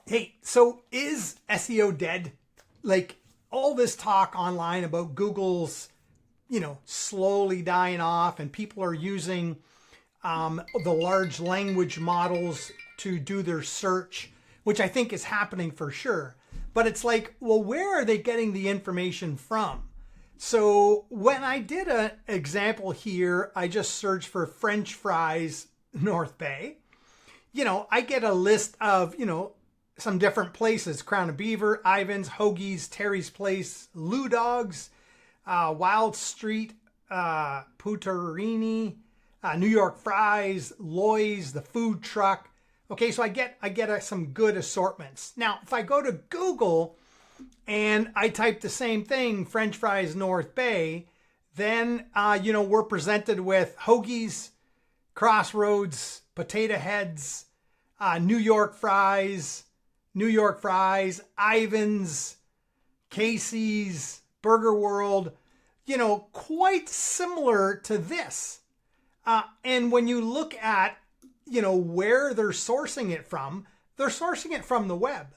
Hey, so is SEO dead? Like all this talk online about Google's, slowly dying off and people are using the large language models to do their search, which I think is happening for sure. But it's like, well, where are they getting the information from? So when I did an example here, I just searched for French fries North Bay. I get a list of, some different places: Crown of Beaver, Ivan's, Hoagie's, Terry's Place, Lou Dogs, Wild Street, Puterini, New York Fries, Loy's, the food truck. Okay, so I get some good assortments. Now, if I go to Google and I type the same thing, French fries North Bay, then we're presented with Hoagie's, Crossroads, Potato Heads, New York Fries, Ivan's, Casey's, Burger World, quite similar to this. And when you look at, where they're sourcing it from, they're sourcing it from the web.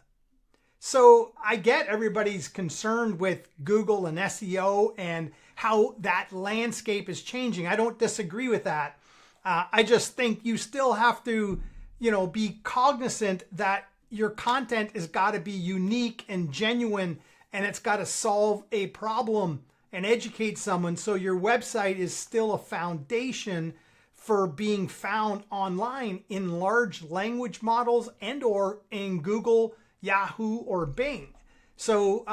So I get everybody's concerned with Google and SEO and how that landscape is changing. I don't disagree with that. I just think you still have to, be cognizant that your content has got to be unique and genuine, and it's got to solve a problem and educate someone. So your website is still a foundation for being found online in large language models and or in Google, Yahoo, or Bing. So,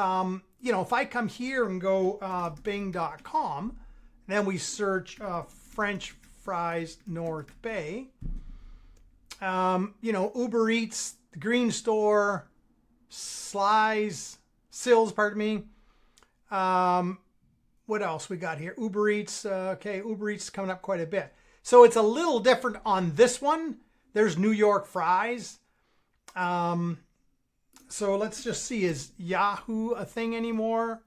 if I come here and go bing.com, then we search French fries North Bay, Uber Eats, the Green Store, Sills, pardon me. What else we got here? Uber Eats. Okay, Uber Eats is coming up quite a bit. So it's a little different on this one. There's New York Fries. So let's just see, is Yahoo a thing anymore?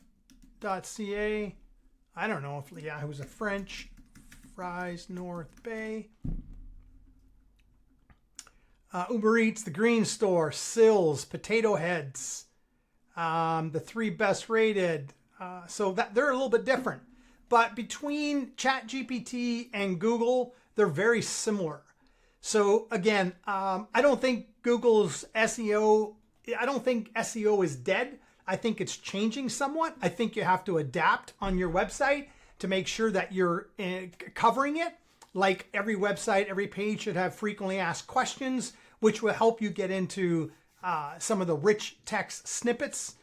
.ca. I don't know if Yahoo's a French fries North Bay. Uber Eats, the Green Store, Sills, Potato Heads, the 3 best rated. So that they're a little bit different. But between ChatGPT and Google, they're very similar. So again, I don't think Google's SEO, I don't think SEO is dead. I think it's changing somewhat. I think you have to adapt on your website to make sure that you're covering it. Like every website, every page should have frequently asked questions, which will help you get into some of the rich text snippets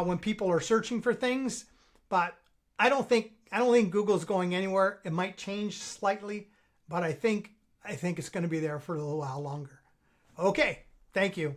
when people are searching for things. But I don't think Google's going anywhere. It might change slightly, but I think it's going to be there for a little while longer. Okay, thank you.